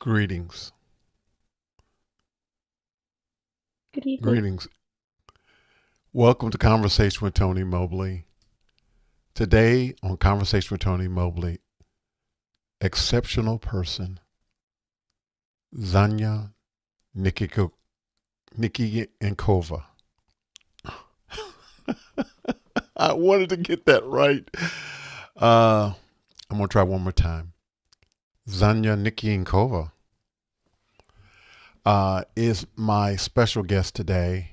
Greetings. Good evening. Greetings. Welcome to Conversation with Tony Mobley. Today on Conversation with Tony Mobley, exceptional person, Xenya Nikeyenkova. I wanted to get that right. I'm going to try one more time. Xenya Nikeyenkova is my special guest today.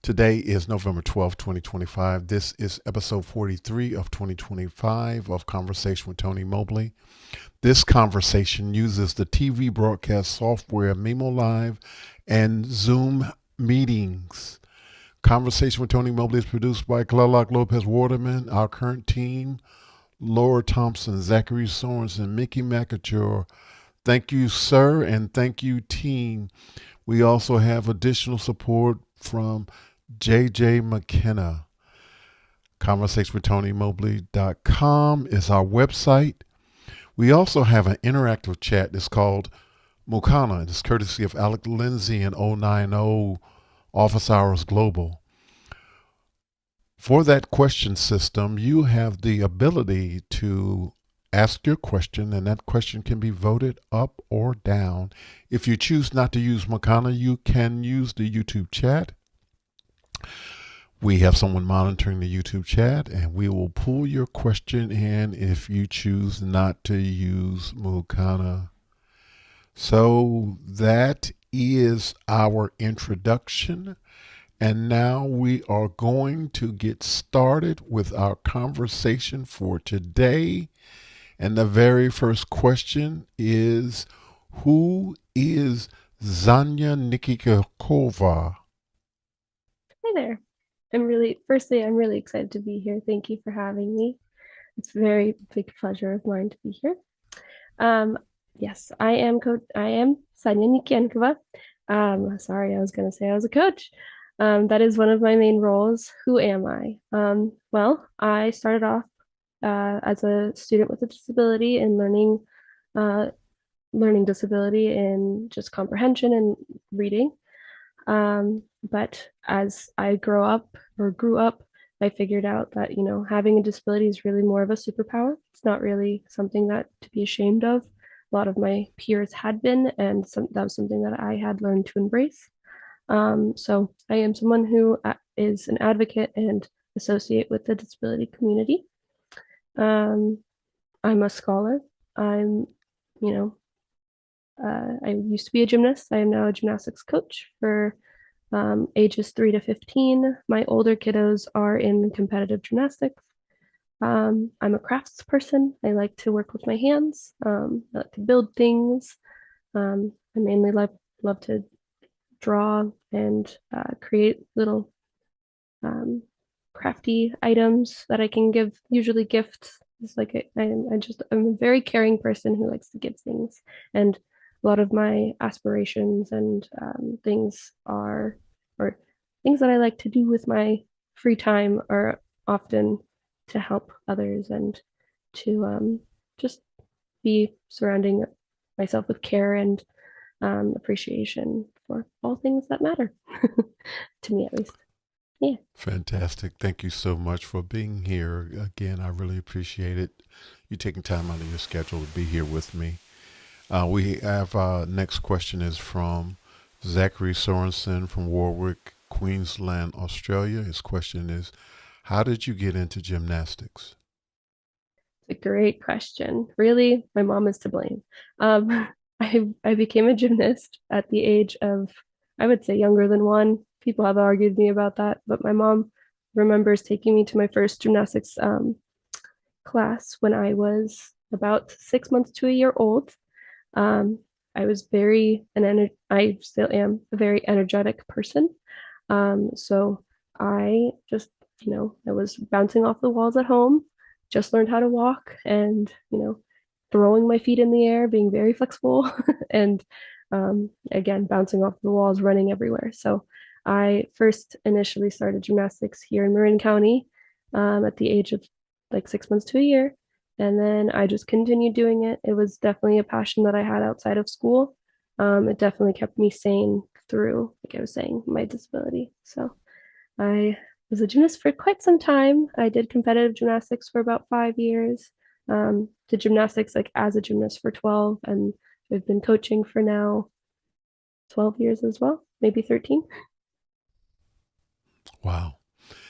Today is November 12th, 2025. This is episode 43 of 2025 of Conversation with Tony Mobley. This conversation uses the TV broadcast software Mimo Live and Zoom meetings. Conversation with Tony Mobley is produced by Clarlock Lopez Waterman, our current team, Laura Thompson, Zachary Sorensen, Mickey McAture. Thank you, sir, and thank you, team. We also have additional support from JJ McKenna. ConversationWithTonyMobley.com is our website. We also have an interactive chat that's called Mukana. It's courtesy of Alec Lindsay and 090 Office Hours Global. For that question system, you have the ability to ask your question, and that question can be voted up or down. If you choose not to use Mukana, you can use the YouTube chat. We have someone monitoring the YouTube chat, and we will pull your question in if you choose not to use Mukana. So that is our introduction. And now we are going to get started with our conversation for today. And the very first question is, who is Xenya Nikeyenkova? Hi there. Firstly, I'm really excited to be here. Thank you for having me. It's a very big pleasure of mine to be here. Um, yes, I am Xenia Nikeyenkova. Sorry, I was going to say I was a coach. That is one of my main roles. Who am I? Well, I started off as a student with a disability and learning disability in just comprehension and reading. But as I grew up, I figured out that, having a disability is really more of a superpower. It's not really something that to be ashamed of. A lot of my peers had been, and that was something that I had learned to embrace. So I am someone who is an advocate and associate with the disability community. Um, I'm a scholar. You know, I used to be a gymnast. I am now a gymnastics coach for ages 3 to 15. My older kiddos are in competitive gymnastics. I'm a crafts person. I like to work with my hands. I like to build things. I mainly love to draw and create little um, crafty items that I can give, usually gifts. It's like I'm a very caring person who likes to give things, and a lot of my aspirations and or things that I like to do with my free time are often to help others and to just be surrounding myself with care and appreciation for all things that matter to me, at least. Yeah. Fantastic. Thank you so much for being here. Again, I really appreciate it. You taking time out of your schedule to be here with me. We have next question is from Zachary Sorensen from Warwick, Queensland, Australia. His question is, how did you get into gymnastics? It's a great question. Really, my mom is to blame. Um, I became a gymnast at the age of, I would say, younger than one. People have argued with me about that, but my mom remembers taking me to my first gymnastics class when I was about 6 months to a year old. Um, I was I still am a very energetic person. So I just, I was bouncing off the walls at home, just learned how to walk and, throwing my feet in the air, being very flexible, and again, bouncing off the walls, running everywhere. So I first initially started gymnastics here in Marin County at the age of like 6 months to a year. And then I just continued doing it. It was definitely a passion that I had outside of school. It definitely kept me sane through, like I was saying, my disability. So I was a gymnast for quite some time. I did competitive gymnastics for about 5 years. Did gymnastics like as a gymnast for 12, and I've been coaching for now 12 years as well, maybe 13. Wow.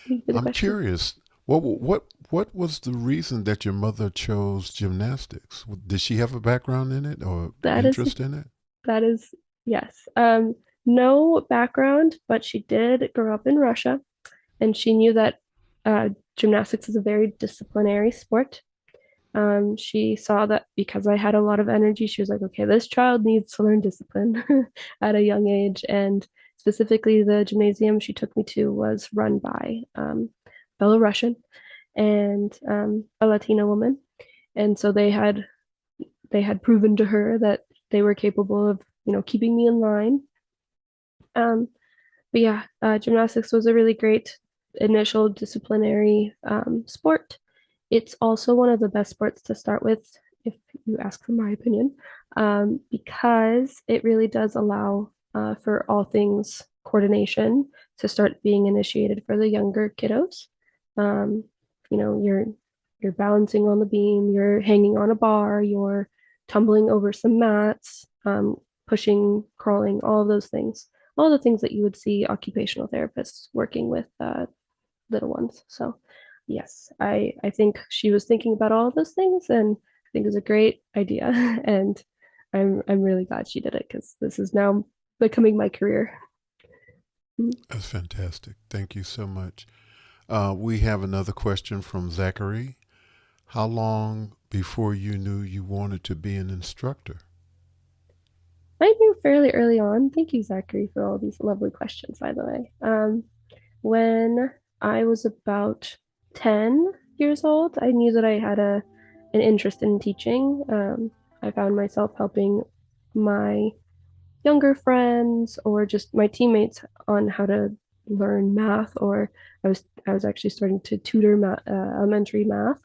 Thank you for the I'm question. curious. What was the reason that your mother chose gymnastics? Did she have a background in it or That is interest in it? that is yes. No background, but she did grow up in Russia, and she knew that uh, gymnastics is a very disciplinary sport. She saw that because I had a lot of energy, she was like, okay, this child needs to learn discipline at a young age. And specifically, the gymnasium she took me to was run by fellow Russian and a Latina woman. And so they had proven to her that they were capable of, keeping me in line. Um, but yeah, gymnastics was a really great initial disciplinary sport. It's also one of the best sports to start with, if you ask for my opinion, because it really does allow for all things coordination to start being initiated for the younger kiddos. Um, you're balancing on the beam, you're hanging on a bar, you're tumbling over some mats, pushing, crawling, all of those things, all the things that you would see occupational therapists working with little ones. So, yes, I think she was thinking about all of those things, and I think it was a great idea. And I'm really glad she did it because this is now becoming my career. That's fantastic. Thank you so much. We have another question from Zachary. How long before you knew you wanted to be an instructor? I knew fairly early on. Thank you, Zachary, for all these lovely questions, by the way. When I was about 10 years old, I knew that I had an interest in teaching. I found myself helping my younger friends or just my teammates on how to learn math, or I was actually starting to tutor elementary math.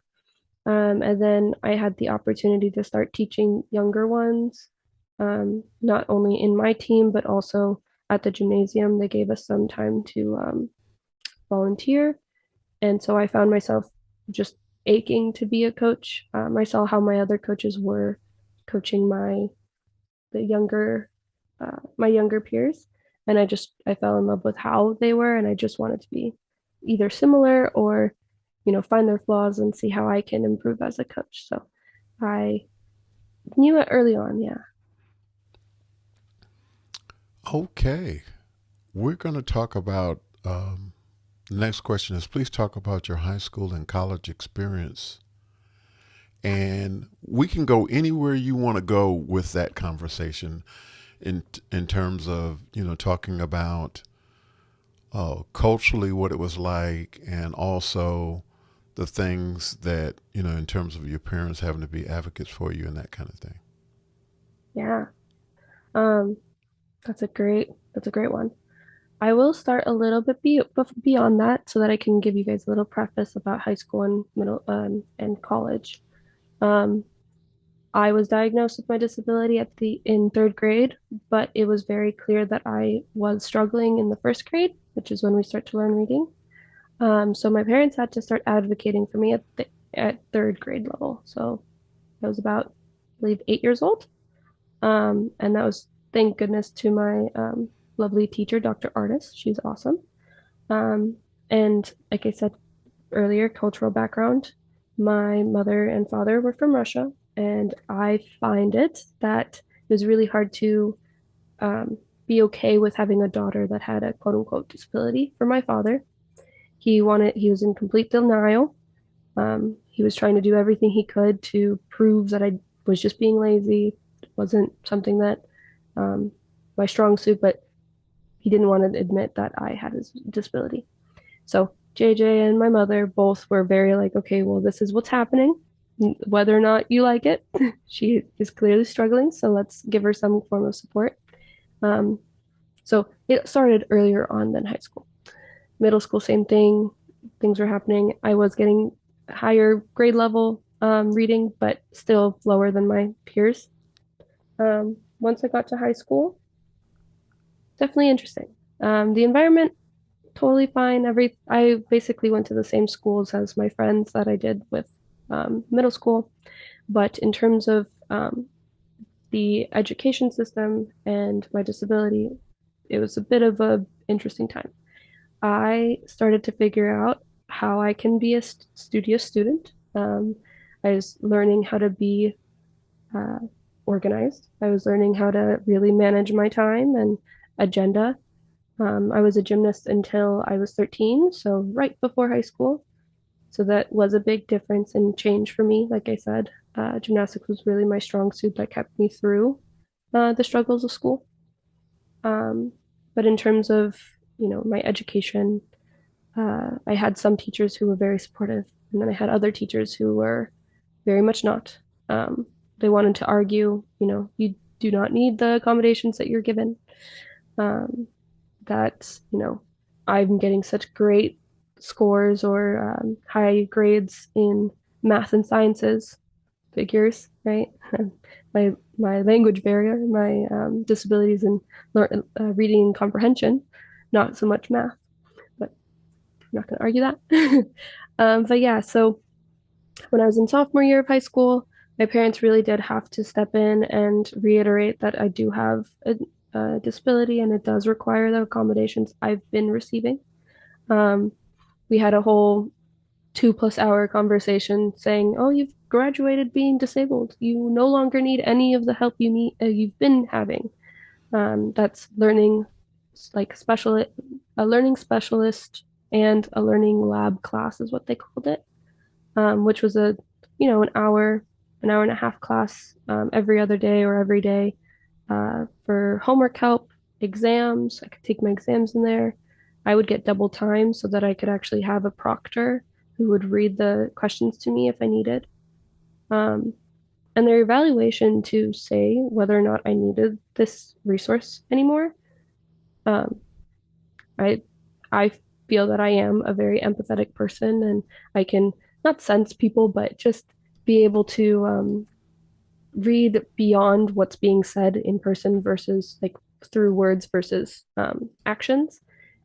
And then I had the opportunity to start teaching younger ones, not only in my team but also at the gymnasium. They gave us some time to volunteer, and so I found myself just aching to be a coach. I saw how my other coaches were coaching the younger my younger peers, and I fell in love with how they were, and I just wanted to be either similar or find their flaws and see how I can improve as a coach. So I knew it early on. Yeah. Okay. We're going to talk about the next question is please talk about your high school and college experience. And we can go anywhere you want to go with that conversation in terms of, talking about culturally what it was like and also the things that, in terms of your parents having to be advocates for you and that kind of thing. Yeah. um that's a great one. I will start a little bit beyond that so that I can give you guys a little preface about high school and middle and college. um I was diagnosed with my disability in third grade, but it was very clear that I was struggling in the first grade. which is when we start to learn reading. So my parents had to start advocating for me at third grade level. So I was about, I believe, 8 years old. And that was thank goodness to my lovely teacher, Dr. Artis. She's awesome. Um, and like I said earlier, cultural background. My mother and father were from Russia, and I find it that it was really hard to um, be okay with having a daughter that had a quote unquote disability. For my father, he was in complete denial. He was trying to do everything he could to prove that I was just being lazy. It wasn't something that um, my strong suit, but he didn't want to admit that I had his disability. So JJ and my mother both were very like, okay, well, this is what's happening. Whether or not you like it, she is clearly struggling. So let's give her some form of support. Um, so it started earlier on than high school. Middle school, same thing. Things were happening. I was getting higher grade level reading, but still lower than my peers. Once I got to high school, definitely interesting. The environment, totally fine. I basically went to the same schools as my friends that I did with middle school, but in terms of the education system and my disability, it was a bit of a interesting time. I started to figure out how I can be a studious student. I was learning how to be uh, organized. I was learning how to really manage my time and agenda. I was a gymnast until I was 13, so right before high school. So that was a big difference and change for me. Like I said, gymnastics was really my strong suit that kept me through the struggles of school. Um, but in terms of, my education, I had some teachers who were very supportive, and then I had other teachers who were very much not. Um, they wanted to argue, you do not need the accommodations that you're given. Um, that, I'm getting such great scores or high grades in math and sciences, figures, right? my language barrier, my disabilities in reading and comprehension, not so much math, but I'm not going to argue that. But yeah, so when I was in sophomore year of high school, my parents really did have to step in and reiterate that I do have a disability and it does require the accommodations I've been receiving. Um, we had a whole 2+ hour conversation saying, "Oh, you've graduated being disabled. You no longer need any of the help you've been having." That's learning like a learning specialist and a learning lab class is what they called it, which was an hour and a half class every other day or every day for homework help, exams. I could take my exams in there. I would get double time so that I could actually have a proctor who would read the questions to me if I needed. Um, and their evaluation to say whether or not I needed this resource anymore. Um, I I feel that I am a very empathetic person and I can not sense people, but just be able to read beyond what's being said in person versus like through words versus actions.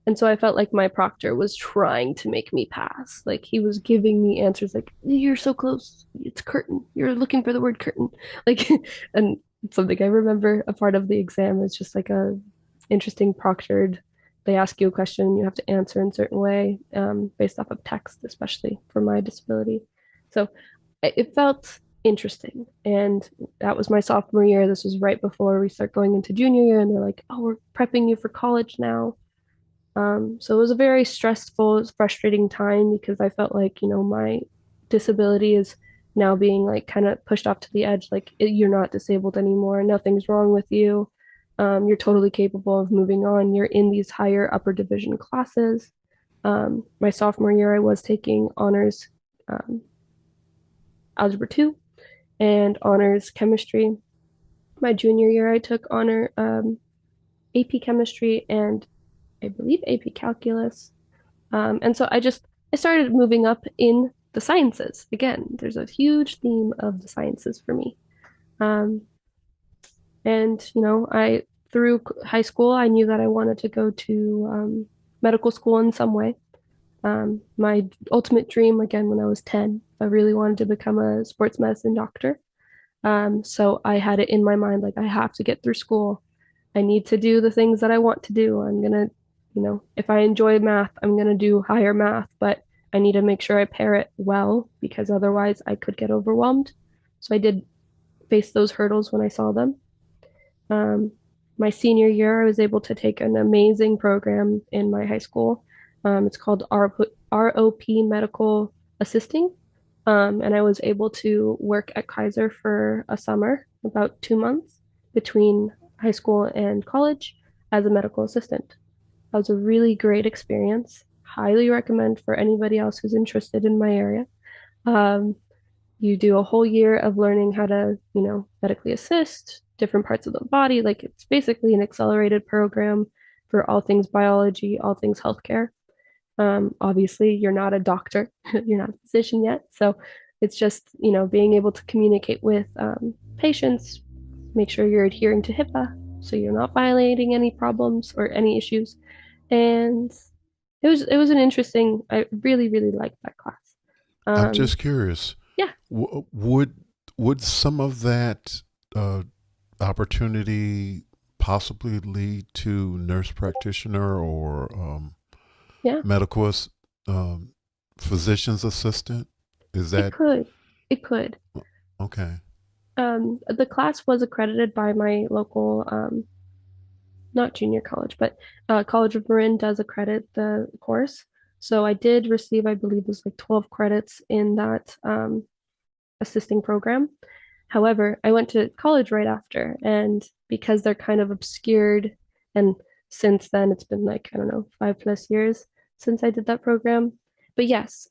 And so I felt like my proctor was trying to make me pass. Like he was giving me answers like, "You're so close. It's curtain. You're looking for the word curtain." Like, and something I remember a part of the exam is just like a interesting proctored. They ask you a question, you have to answer in a certain way based off of text, especially for my disability. So it felt interesting. And that was my sophomore year. This was right before we start going into junior year, and they're like, "Oh, we're prepping you for college now." So it was a very stressful, frustrating time because I felt like, my disability is now being like kind of pushed off to the edge. Like you're not disabled anymore. Nothing's wrong with you. You're totally capable of moving on. You're in these higher upper division classes. My sophomore year, I was taking honors um, algebra 2 and honors chemistry. My junior year, I took honor AP chemistry and I believe AP calculus. And so I started moving up in the sciences. Again, there's a huge theme of the sciences for me. Um, and, I through high school, I knew that I wanted to go to medical school in some way. My ultimate dream, again, when I was 10, I really wanted to become a sports medicine doctor. So I had it in my mind, like, I have to get through school. I need to do the things that I want to do. I'm gonna, if I enjoy math, I'm gonna do higher math, but I need to make sure I pair it well because otherwise I could get overwhelmed. So I did face those hurdles when I saw them. Um, my senior year, I was able to take an amazing program in my high school. It's called ROP Medical Assisting. And I was able to work at Kaiser for a summer, about 2 months between high school and college as a medical assistant. That was a really great experience. Highly recommend for anybody else who's interested in my area. Um, you do a whole year of learning how to, medically assist different parts of the body. Like it's basically an accelerated program for all things biology, all things healthcare. Obviously, you're not a doctor, you're not a physician yet. So it's just, being able to communicate with patients, make sure you're adhering to HIPAA so you're not violating any problems or any issues. And it was an interesting, I really, really liked that class. I'm Um, just curious. yeah, Would some of that uh, opportunity possibly lead to nurse practitioner or yeah, medical um, physician's assistant? Is it that could. It could. okay? The class was accredited by my local, not junior college, but College of Marin does accredit the course. So I did receive, I believe, it was like 12 credits in that assisting program. However, I went to college right after, and because they're kind of obscured, and since then it's been like, I don't know, 5+ years since I did that program. But yes,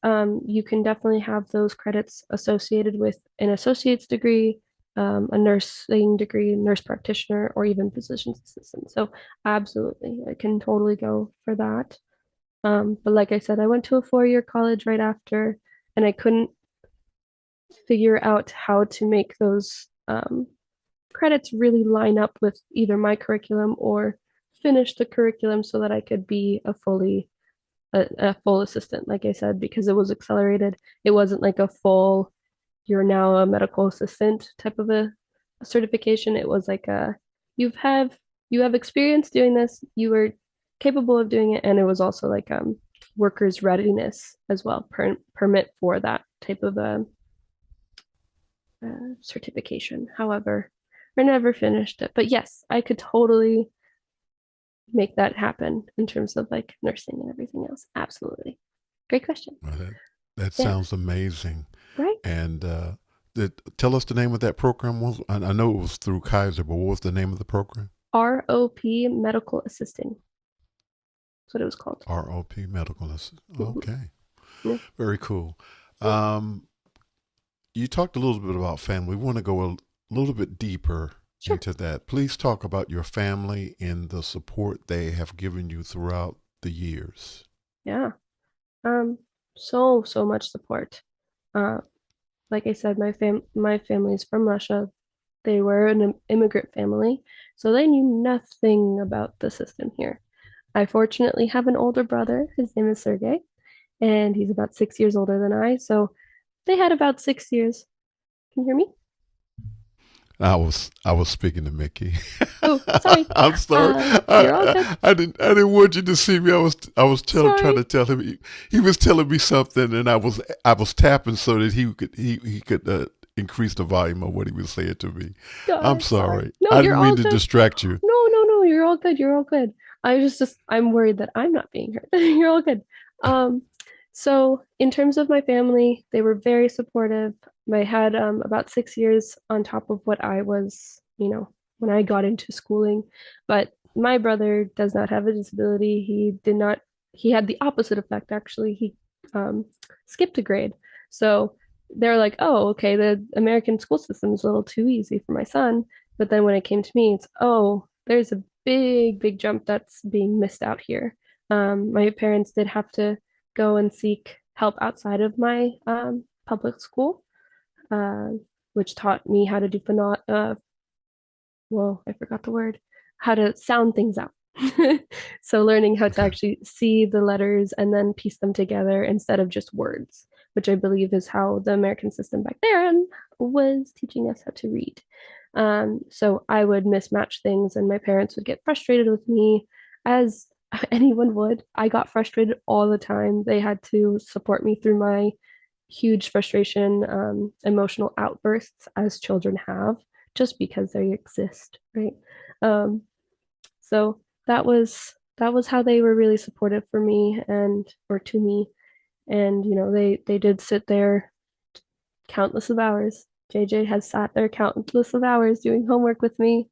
you can definitely have those credits associated with an associate's degree, a nursing degree, nurse practitioner, or even physician's assistant. So absolutely, I can totally go for that. But like I said, I went to a 4-year college right after, and I couldn't figure out how to make those credits really line up with either my curriculum or finish the curriculum so that I could be a full assistant, like I said, because it was accelerated. It wasn't like a full, you're now a medical assistant type of a certification. It was like you've have you have experience doing this, you were capable of doing it, and it was also like workers readiness as well, permit for that type of certification. However, I never finished it. But yes, I could totally make that happen in terms of like nursing and everything else. Absolutely. Great question. Well, that Yeah. sounds amazing. Right. And tell us the name of that program was. I know it was through Kaiser, but what was the name of the program? ROP medical assisting. That's what it was called. ROP Medical Assistant. Mhm. Okay, Yeah. very cool. Yeah. Um, you talked a little bit about family. We want to go a little bit deeper Sure. into that. Please talk about your family and the support they have given you throughout the years. Yeah. Um, so much support. Uh, like I said, my family is from Russia. They were an immigrant family, so they knew nothing about the system here. I fortunately have an older brother. His name is Sergey, and he's about 6 years older than I. So they had about 6 years. Can you hear me? I was speaking to Mickey. Oh, sorry. I'm sorry. You're all good. I didn't want you to see me. Trying Sorry. to tell him. He was telling me something, and I was tapping so that he could increase the volume of what he was saying to me. I'm God, sorry. sorry. No, I you're didn't mean all to good. distract you. No, no, no, you're all good. You're all good. I was just I'm worried that I'm not being heard. You're all good. Um, so in terms of my family, they were very supportive. I had about 6 years on top of what I was, when I got into schooling. But my brother does not have a disability. He had the opposite effect, actually. He um, skipped a grade. So they're like, oh, okay, the American school system is a little too easy for my son. But then when it came to me, it's, oh, there's a big, big jump that's being missed out here. My parents did have to go and seek help outside of my public school, uh, which taught me how to do well, I forgot the word, how to sound things out. So learning how to Okay. actually see the letters and then piece them together instead of just words, which I believe is how the American system back there was teaching us how to read. So I would mismatch things, and my parents would get frustrated with me, as anyone would. I got frustrated all the time. They had to support me through my huge frustration, emotional outbursts, as children have, just because they exist, right? Um, so that was how they were really supportive for me and or to me. And they did sit there countless of hours. JJ has sat there countless of hours doing homework with me,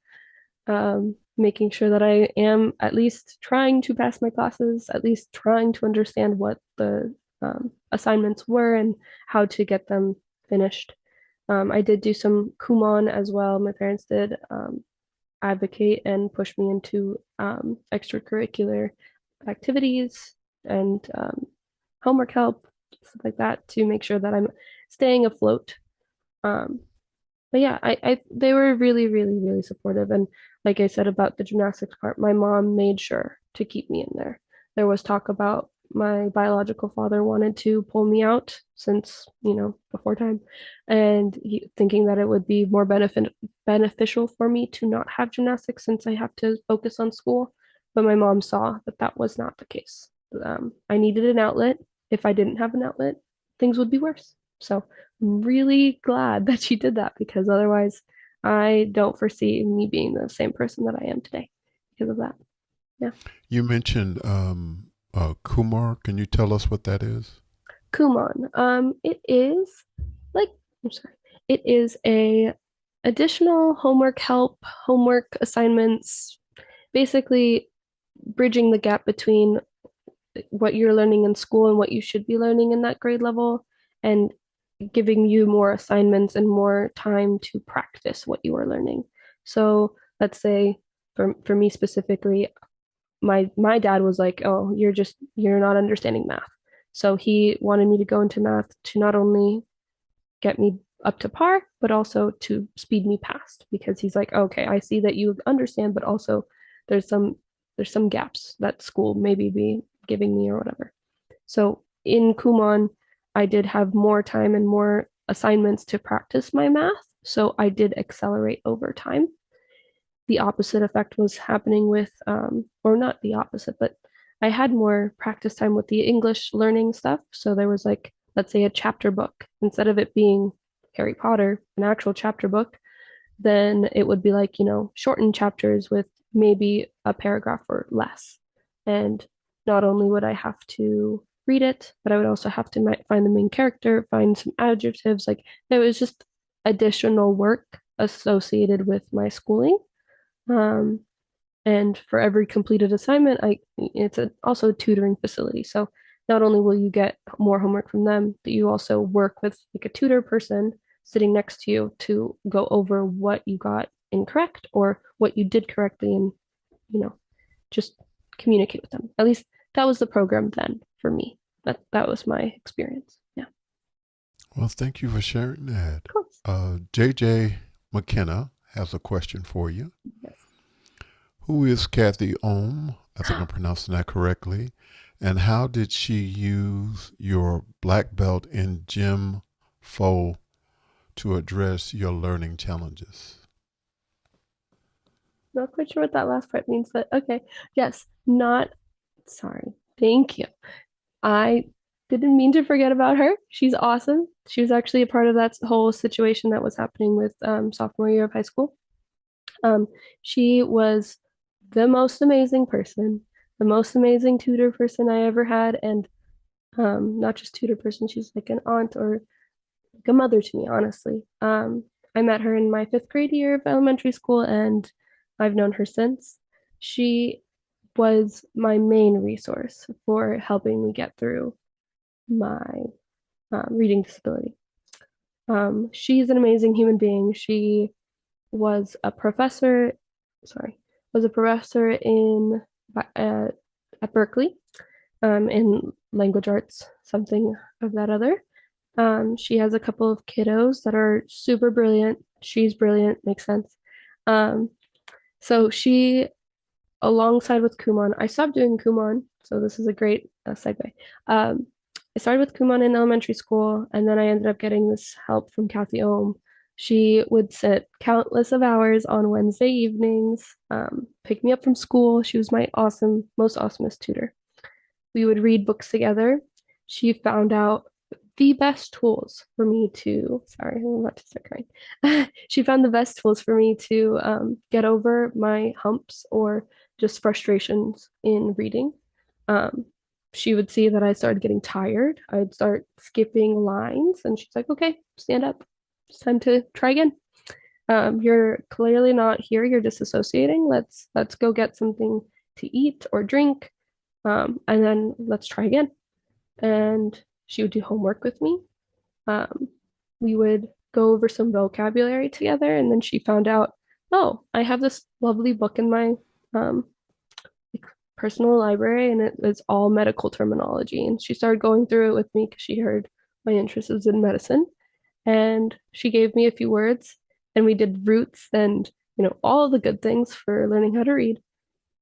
making sure that I am at least trying to pass my classes, at least trying to understand what the assignments were and how to get them finished. I did do some Kumon as well. My parents did advocate and push me into extracurricular activities and homework help, stuff like that, to make sure that I'm staying afloat. Um, but yeah, they were really, really, really supportive. And like I said about the gymnastics part, my mom made sure to keep me in there. There was talk about my biological father wanted to pull me out since, before time, and thinking that it would be more beneficial for me to not have gymnastics since I have to focus on school. But my mom saw that that was not the case. I needed an outlet. If I didn't have an outlet, things would be worse. So I'm really glad that she did that, because otherwise I don't foresee me being the same person that I am today because of that. Yeah. You mentioned Kumar. Can you tell us what that is? Kumon. It is like, I'm sorry. It is a additional homework help, homework assignments, basically bridging the gap between what you're learning in school and what you should be learning in that grade level, and giving you more assignments and more time to practice what you are learning. So let's say for me specifically, my dad was like, "Oh, you're not understanding math." So he wanted me to go into math to not only get me up to par, but also to speed me past, because he's like, "Okay, I see that you understand, but also there's some there's some gaps that school maybe be giving me or whatever." So in Kumon, I did have more time and more assignments to practice my math. So I did accelerate over time. The opposite effect was happening with, or not the opposite, but I had more practice time with the English learning stuff. So there was like, let's say, a chapter book. Instead of it being Harry Potter, an actual chapter book, then it would be like, shortened chapters with maybe a paragraph or less. And not only would I have to read it, but I would also have to find the main character, find some adjectives. Like, there was just additional work associated with my schooling. Um, and for every completed assignment, it's also a tutoring facility. So not only will you get more homework from them, but you also work with like a tutor person sitting next to you to go over what you got incorrect or what you did correctly, and you know, just communicate with them. At least that was the program then for me. That was my experience. Yeah. Well, thank you for sharing that. Of course. JJ McKenna has a question for you. Yes. Who is Kathy Ohm? I think I'm pronouncing that correctly. And how did she use your black belt in Gym Fo to address your learning challenges? Not quite sure what that last part means, but okay. Yes. Not sorry. Thank you. I didn't mean to forget about her. She's awesome. She was actually a part of that whole situation that was happening with sophomore year of high school. Um, she was the most amazing person, the most amazing tutor person I ever had, and not just tutor person. She's like an aunt or like a mother to me, honestly. I met her in my fifth grade year of elementary school, and I've known her since. She was my main resource for helping me get through my reading disability. She's an amazing human being. She was a professor, sorry, was a professor uh, at Berkeley, in language arts, something of that other. She has a couple of kiddos that are super brilliant. She's brilliant, makes sense. Um, so she alongside with Kumon, I stopped doing Kumon, so this is a great segue. I started with Kumon in elementary school, and then I ended up getting this help from Kathy Ohm. She would sit countless of hours on Wednesday evenings, pick me up from school. She was my most awesomest tutor. We would read books together. She found out the best tools for me to, sorry, I'm about to start crying. She found the best tools for me to get over my humps or just frustrations in reading. Um, she would see that I started getting tired. I'd start skipping lines, and she's like, okay, stand up. It's time to try again. You're clearly not here. You're disassociating. Let's go get something to eat or drink, and then let's try again. And she would do homework with me. Um, we would go over some vocabulary together, and then she found out, oh, I have this lovely book in my um, personal library, and it was all medical terminology. And she started going through it with me because she heard my interest is in medicine, and she gave me a few words, and we did roots and all the good things for learning how to read.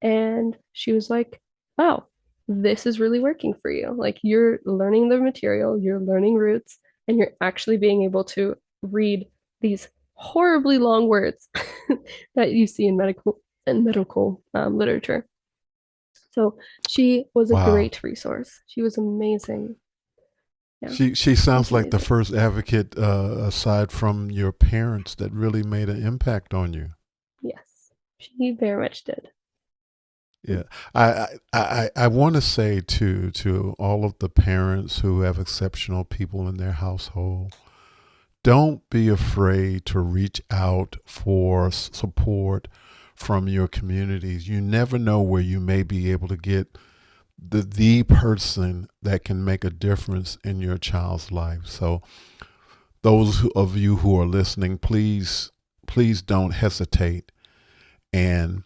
And she was like, wow, this is really working for you. Like you're learning the material, you're learning roots, and you're actually being able to read these horribly long words that you see in medical literature. So she was a Wow. great resource. She was amazing. Yeah, She sounds she's like the amazing. first advocate, aside from your parents, that really made an impact on you. Yes, she very much did. Yeah, I want to say to all of the parents who have exceptional people in their household, don't be afraid to reach out for support from your communities. You never know where you may be able to get the person that can make a difference in your child's life. So those of you who are listening, please don't hesitate. And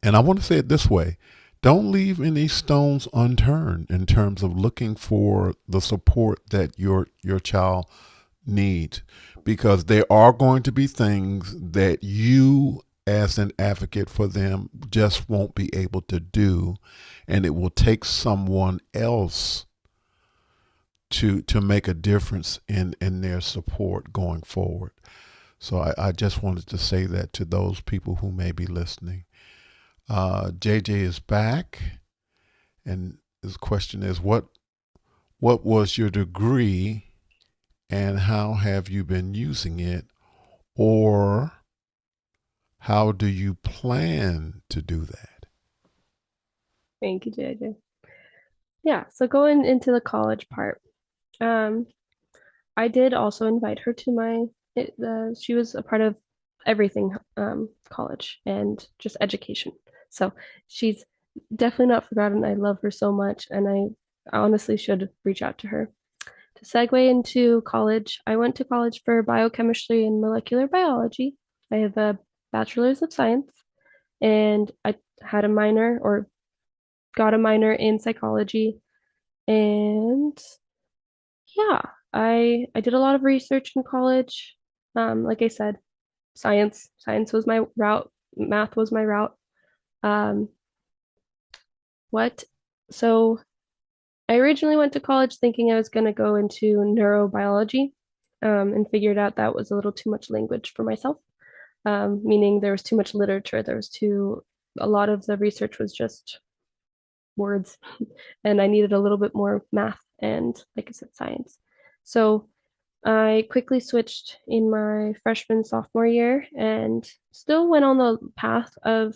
I want to say it this way: don't leave any stones unturned in terms of looking for the support that your child needs, because there are going to be things that you as an advocate for them just won't be able to do, and it will take someone else to make a difference in their support going forward. So I just wanted to say that to those people who may be listening. JJ is back, and his question is, what was your degree, and how have you been using it, or how do you plan to do that? Thank you, JJ. Yeah, so going into the college part, um, I did also invite her to she was a part of everything college and just education. So she's definitely not forgotten. I love her so much, and I honestly should reach out to her. To segue into college, I went to college for biochemistry and molecular biology. I have a bachelor's of science, and I had a minor or got a minor in psychology. And yeah, I did a lot of research in college. Like I said, science was my route, math was my route. Um, what? So I originally went to college thinking I was going to go into neurobiology, and figured out that was a little too much language for myself. Meaning there was too much literature. A lot of the research was just words, and I needed a little bit more math and, like I said, science. So I quickly switched in my freshman sophomore year and still went on the path of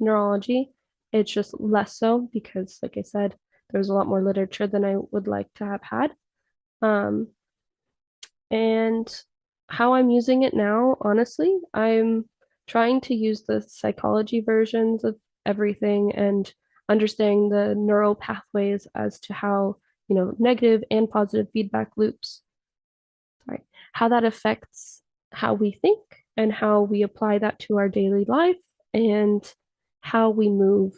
neurology. It's just less so because, like I said, there was a lot more literature than I would like to have had. Um, and how I'm using it now, honestly, I'm trying to use the psychology versions of everything and understanding the neural pathways as to how, negative and positive feedback loops, sorry, how that affects how we think and how we apply that to our daily life and how we move.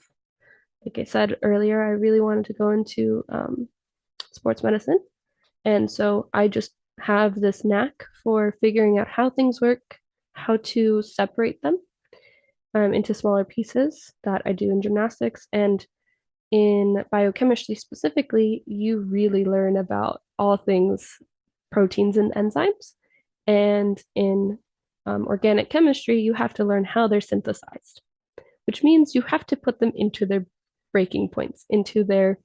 Like I said earlier, I really wanted to go into sports medicine. And so I just have this knack for figuring out how things work, how to separate them. into smaller pieces that I do in gymnastics. And in biochemistry specifically, you really learn about all things proteins and enzymes. And in organic chemistry, you have to learn how they're synthesized, which means you have to put them into their breaking points, into their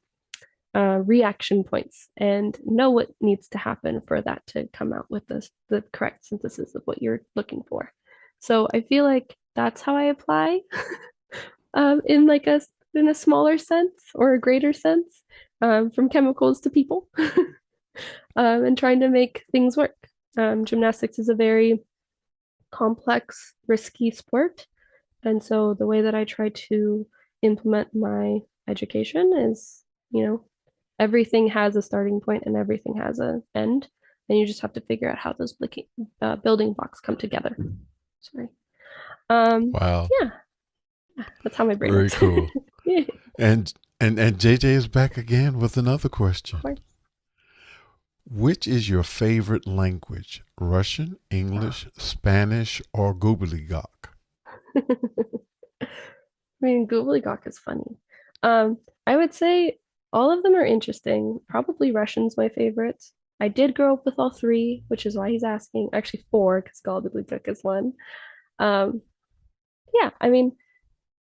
reaction points, and know what needs to happen for that to come out with the correct synthesis of what you're looking for. So I feel like that's how I apply in like a smaller sense or a greater sense, from chemicals to people, and trying to make things work. Gymnastics is a very complex, risky sport. And so the way that I try to implement my education is, you know, everything has a starting point and everything has an end. And you just have to figure out how those building blocks come together. Sorry. Um, Wow. yeah, that's how my brain Very works. cool. Yeah, of And JJ is back again with another question. course. Which is your favorite language? Russian, English, Spanish, or gobbledygook? I mean, gobbledygook is funny. I would say all of them are interesting. Probably Russian's my favorite. I did grow up with all three, which is why he's asking. Actually, four, because gobbledygook is one. Um, yeah, I mean,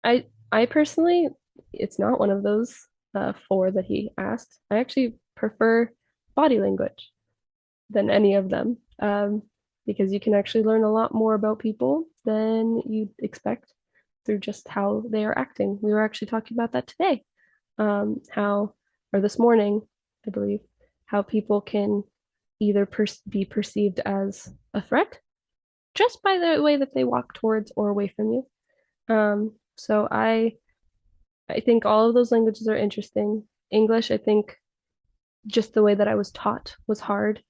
I personally, it's not one of those four that he asked. I actually prefer body language than any of them, because you can actually learn a lot more about people than you'd expect through just how they are acting. We were actually talking about that today, how, or this morning, I believe, how people can either be perceived as a threat just by the way that they walk towards or away from you. So I think all of those languages are interesting. English, I think just the way that I was taught was hard.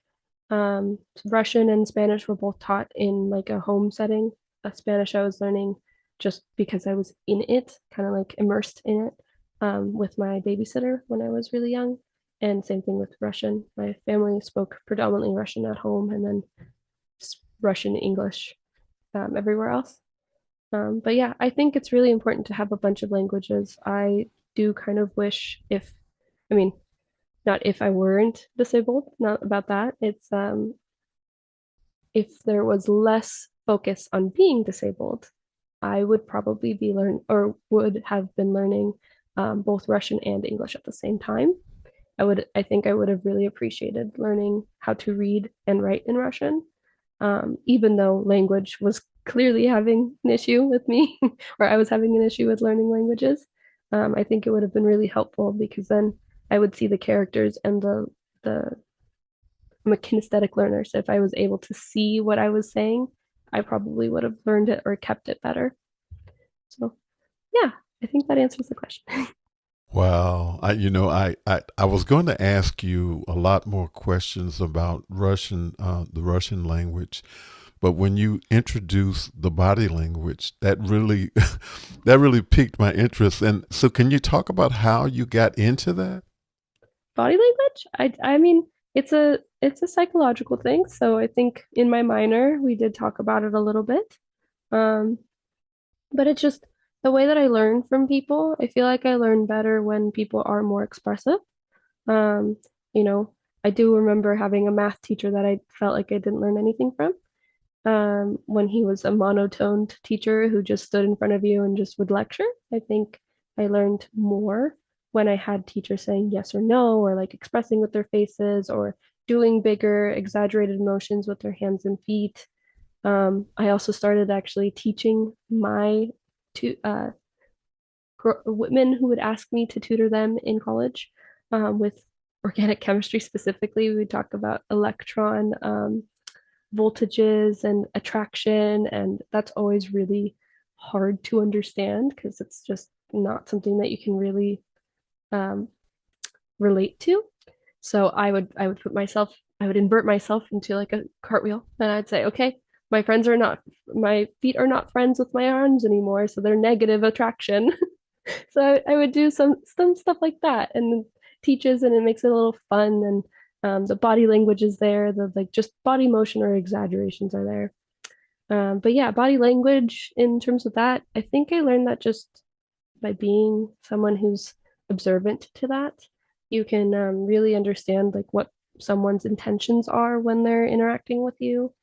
Russian and Spanish were both taught in like a home setting. Spanish I was learning just because I was in it, kind of like immersed in it, with my babysitter when I was really young. And same thing with Russian. My family spoke predominantly Russian at home and then Russian English everywhere else. But yeah, I think it's really important to have a bunch of languages. I do kind of wish if, I mean, not if I weren't disabled, not about that. It's if there was less focus on being disabled, I would probably be would have been learning both Russian and English at the same time. I think I would have really appreciated learning how to read and write in Russian, even though language was clearly having an issue with me, or I was having an issue with learning languages. I think it would have been really helpful because then I would see the characters and the I'm a kinesthetic learner, so if I was able to see what I was saying, I probably would have learned it or kept it better. So yeah, I think that answers the question. Wow. I was going to ask you a lot more questions about the Russian language, but when you introduced the body language, that really, that really piqued my interest. And so, can you talk about how you got into that? Body language, I mean, it's a psychological thing. So I think in my minor we did talk about it a little bit. Um, but it's just the way that I learn from people. I feel like I learn better when people are more expressive. Um, you know, I do remember having a math teacher that I felt like I didn't learn anything from. When he was a monotoned teacher who just stood in front of you and just would lecture. I think I learned more when I had teachers saying yes or no, or like expressing with their faces, or doing bigger, exaggerated motions with their hands and feet. I also started actually teaching my two women who would ask me to tutor them in college, with organic chemistry specifically. We would talk about electron voltages and attraction, and that's always really hard to understand because it's just not something that you can really um, relate to. So I would invert myself into like a cartwheel, and I'd say, okay, my feet are not friends with my arms anymore, so they're negative attraction. So I would do some stuff like that, and teaches, and it makes it a little fun, and the body language is there, the like just body motion or exaggerations are there. But yeah, body language in terms of that, I think I learned that just by being someone who's observant to that. You can really understand like what someone's intentions are when they're interacting with you.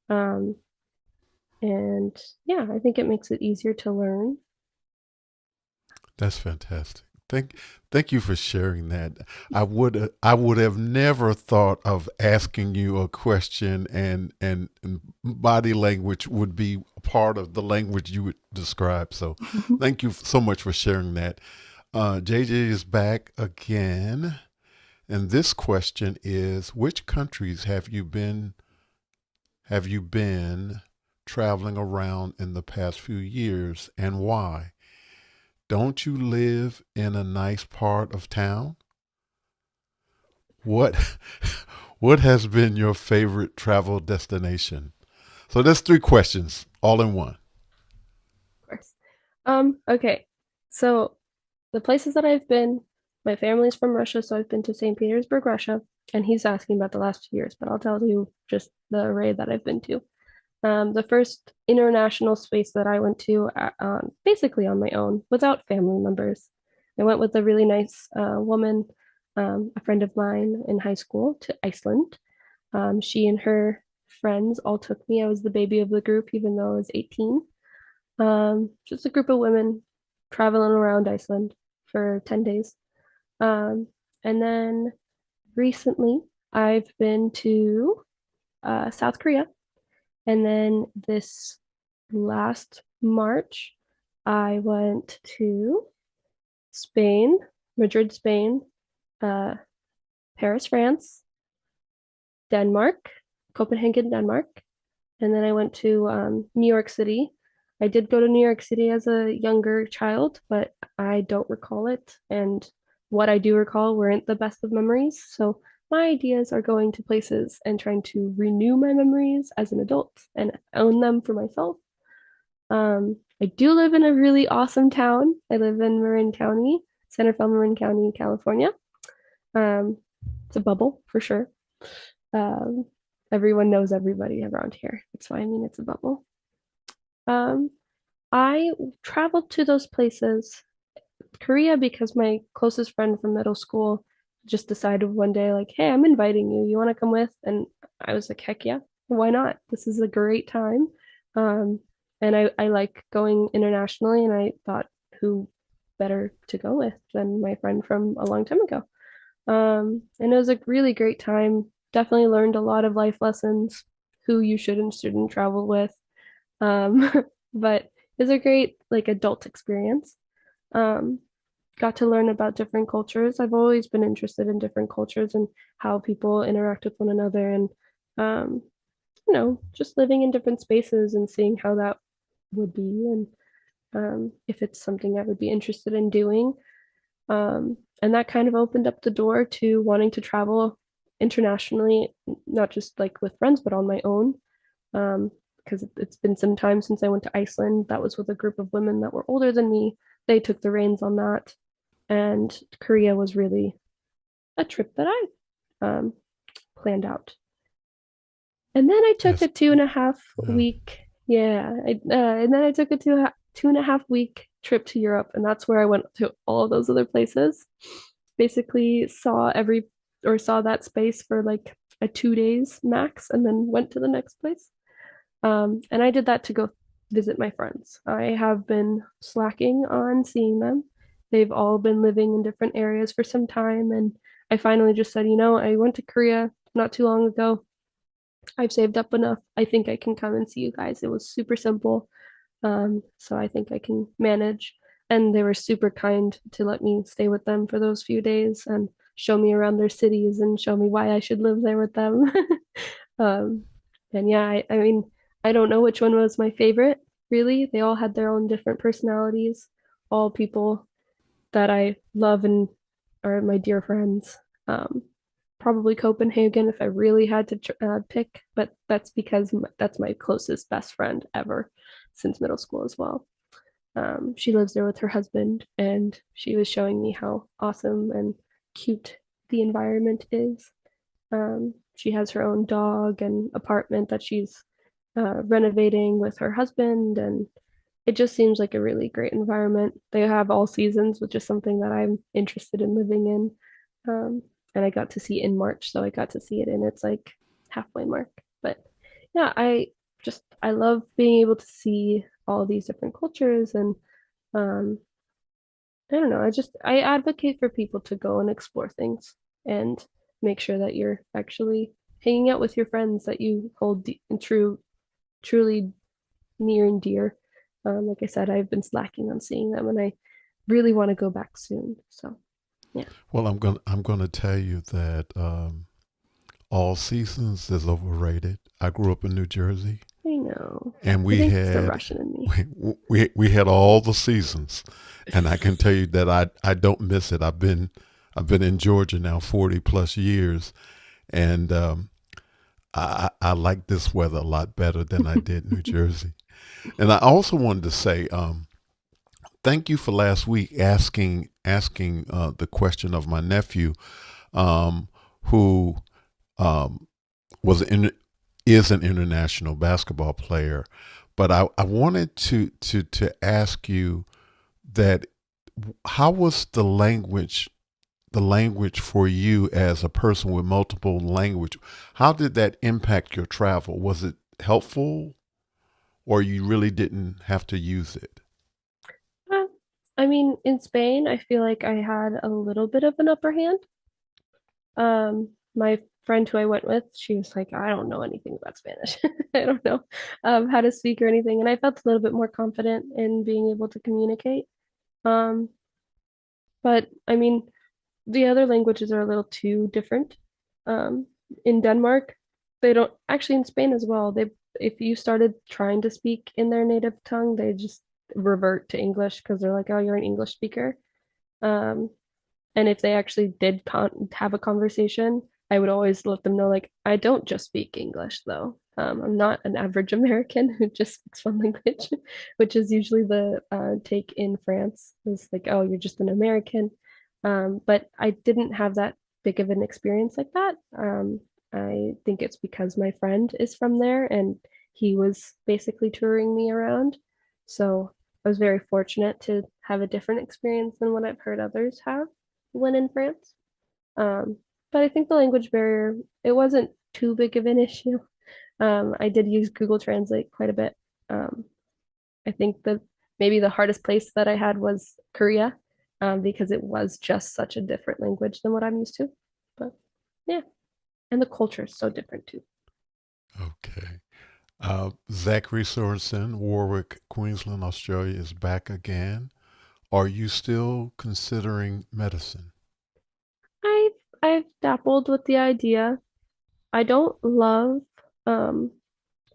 Um, and yeah, I think it makes it easier to learn. That's fantastic. Thank you for sharing that. I would have never thought of asking you a question, and body language would be part of the language you would describe. So thank you so much for sharing that. JJ is back again, and this question is: which countries have you been traveling around in the past few years, and why? Don't you live in a nice part of town? What what has been your favorite travel destination? So there's three questions all in one. Of course. Okay. So the places that I've been, my family's from Russia, so I've been to St. Petersburg, Russia, and he's asking about the last 2 years, but I'll tell you just the array that I've been to. The first international space that I went to, basically on my own, without family members. I went with a really nice woman, a friend of mine in high school, to Iceland. She and her friends all took me. I was the baby of the group, even though I was 18. Just a group of women traveling around Iceland for 10 days. Um, and then recently, I've been to South Korea. And then this last March, I went to Spain, Madrid, Spain, uh, Paris, France, Denmark, Copenhagen, Denmark, and then I went to New York City. I did go to New York City as a younger child, but I don't recall it. And what I do recall weren't the best of memories. So my ideas are going to places and trying to renew my memories as an adult and own them for myself. I do live in a really awesome town. I live in Marin County, Centerville, Marin County, California. Um, it's a bubble for sure. Um, Everyone knows everybody around here. That's why I mean it's a bubble. Um, I traveled to those places, Korea, because my closest friend from middle school just decided one day, like, hey, I'm inviting you. You want to come with? And I was like, heck yeah, why not? This is a great time. Um, and I like going internationally, and I thought, who better to go with than my friend from a long time ago? And it was a really great time. Definitely learned a lot of life lessons, who you should and shouldn't travel with. Um, but it was a great like adult experience. Um, Got to learn about different cultures. I've always been interested in different cultures and how people interact with one another, and um, just living in different spaces and seeing how that would be, and if it's something I would be interested in doing. And that kind of opened up the door to wanting to travel internationally, not just like with friends, but on my own. Because it's been some time since I went to Iceland. That was with a group of women that were older than me. They took the reins on that. And Korea was really a trip that I um, planned out. And then I took That's a 2.5 uh, week, yeah, and then I took a 2.5 week trip to Europe, and that's where I went to all of those other places. Basically, saw that space for like a 2 days max, and then went to the next place. And I did that to go visit my friends. I have been slacking on seeing them. They've all been living in different areas for some time, and I finally just said, I went to Korea not too long ago. I've saved up enough. I think I can come and see you guys. It was super simple. So I think I can manage. And they were super kind to let me stay with them for those few days and show me around their cities and show me why I should live there with them. um, and yeah, I mean, I don't know which one was my favorite, really. They all had their own different personalities, all people that I love and are my dear friends. Um, Probably Copenhagen if I really had to pick, but that's because that's my closest best friend ever since middle school as well. She lives there with her husband, and she was showing me how awesome and cute the environment is. She has her own dog and apartment that she's renovating with her husband, and it just seems like a really great environment. They have all seasons, which is something that I'm interested in living in. And I got to see it in March, so I got to see it in its like halfway mark. But yeah, I love being able to see all these different cultures, and um I don't know, I advocate for people to go and explore things and make sure that you're actually hanging out with your friends that you hold and truly near and dear. Like I said, I've been slacking on seeing them, and I really want to go back soon. So yeah, Well, I'm gonna tell you that all seasons is overrated. I grew up in New Jersey, I know. and I we think it's the had Russian in me. we had all the seasons, and I can tell you that I don't miss it. I've been in Georgia now 40 plus years, and I like this weather a lot better than I did New Jersey. And I also wanted to say thank you for last week asking the question of my nephew, um, who um, was in, is an international basketball player. But I wanted to ask you that how was the language for you as a person with multiple language? How did that impact your travel? Was it helpful, or you really didn't have to use it? Uh, I mean, in Spain, I feel like I had a little bit of an upper hand. My friend who I went with, she was like, I don't know anything about Spanish. I don't know how to speak or anything. And I felt a little bit more confident in being able to communicate. Um, but I mean, the other languages are a little too different. Um, in Denmark, they don't actually in Spain as well. They if you started trying to speak in their native tongue, they just revert to English because they're like, oh, you're an English speaker. Um, and if they actually did have a conversation, I would always let them know, like, I don't just speak English, though. I'm not an average American who just speaks one language, which is usually the take in France. Is like, oh, you're just an American. But I didn't have that big of an experience like that. I think it's because my friend is from there and he was basically touring me around. So I was very fortunate to have a different experience than what I've heard others have when in France. Um, but I think the language barrier, it wasn't too big of an issue. I did use Google Translate quite a bit. Um, I think the maybe the hardest place that I had was Korea, because it was just such a different language than what I'm used to. But yeah, and the culture is so different too. Okay. Zachary Sorensen, Warwick, Queensland, Australia, is back again. Are you still considering medicine? I've I've dabbled with the idea. I don't love um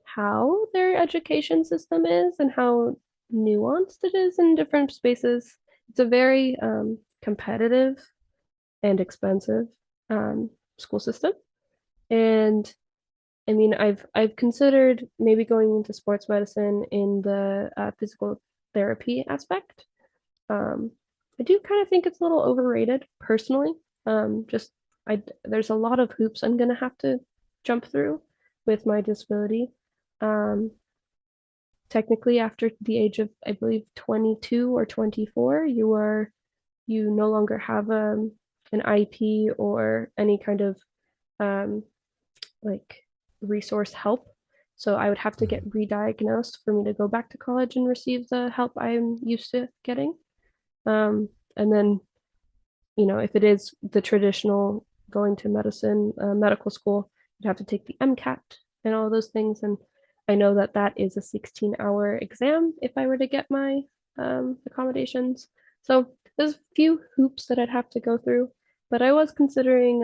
how their education system is and how nuanced it is in different spaces. It's a very competitive and expensive school system. And I mean, I've considered maybe going into sports medicine in the physical therapy aspect. Um, I do kind of think it's a little overrated personally. Just there's a lot of hoops I'm gonna have to jump through with my disability. Um, Technically after the age of I believe 22 or 24, you no longer have an IP or any kind of um, like resource help. So I would have to Mhm. get re-diagnosed for me to go back to college and receive the help I'm used to getting. And then, if it is the traditional going to medical school, you'd have to take the MCAT and all those things. And I know that that is a 16-hour exam if I were to get my accommodations. So there's a few hoops that I'd have to go through. But I was considering,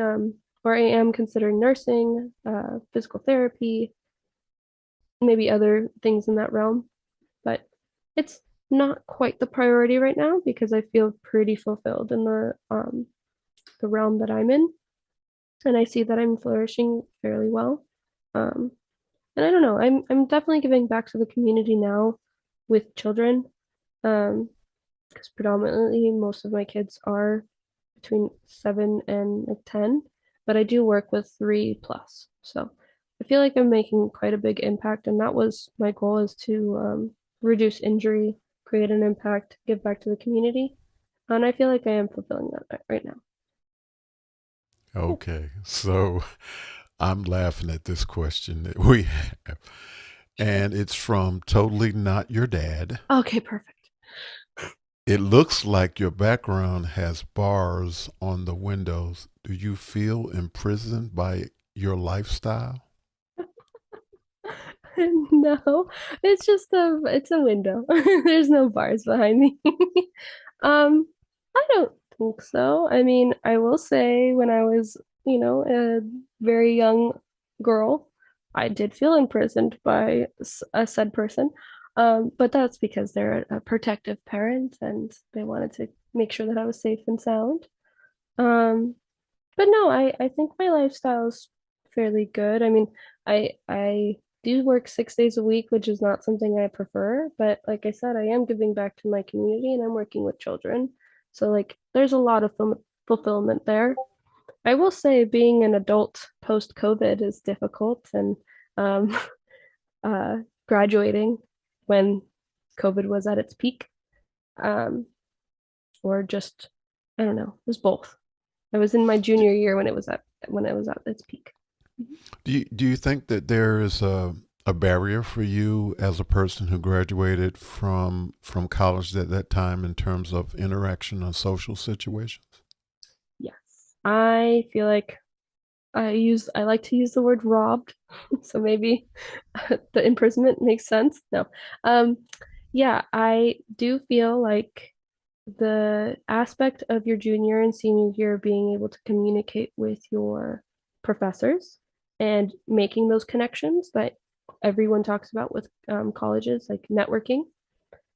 or I am considering nursing, physical therapy, maybe other things in that realm. But it's not quite the priority right now because I feel pretty fulfilled in the realm that I'm in, and I see that I'm flourishing fairly well. Um, and I don't know, I'm definitely giving back to the community now with children, because predominantly most of my kids are between 7 and like 10, but I do work with 3 plus. So I feel like I'm making quite a big impact, and that was my goal is to reduce injury, create an impact, give back to the community. And I feel like I am fulfilling that right now. Okay, so I'm laughing at this question that we have, Sure. and it's from Totally Not Your Dad. Okay, perfect. It looks like your background has bars on the windows. Do you feel imprisoned by your lifestyle? No, it's a window. There's no bars behind me. Um, I don't think so. I mean, I will say when I was, a very young girl, I did feel imprisoned by a said person. But that's because they're a protective parent and they wanted to make sure that I was safe and sound. Um, but no, I think my lifestyle's fairly good. I mean, I do work 6 days a week, which is not something I prefer, but like I said, I am giving back to my community and I'm working with children. So like there's a lot of fulfillment there. I will say being an adult post-COVID is difficult and um uh graduating when COVID was at its peak. Um or just I don't know, it was both. I was in my Do, junior year when it was at its peak. do you think that there is a barrier for you as a person who graduated from college at that time in terms of interaction or social situations? Yes. I feel like I like to use the word robbed. So maybe the imprisonment makes sense. No. Um yeah, I do feel like the aspect of your junior and senior year being able to communicate with your professors and making those connections that everyone talks about with colleges, like networking.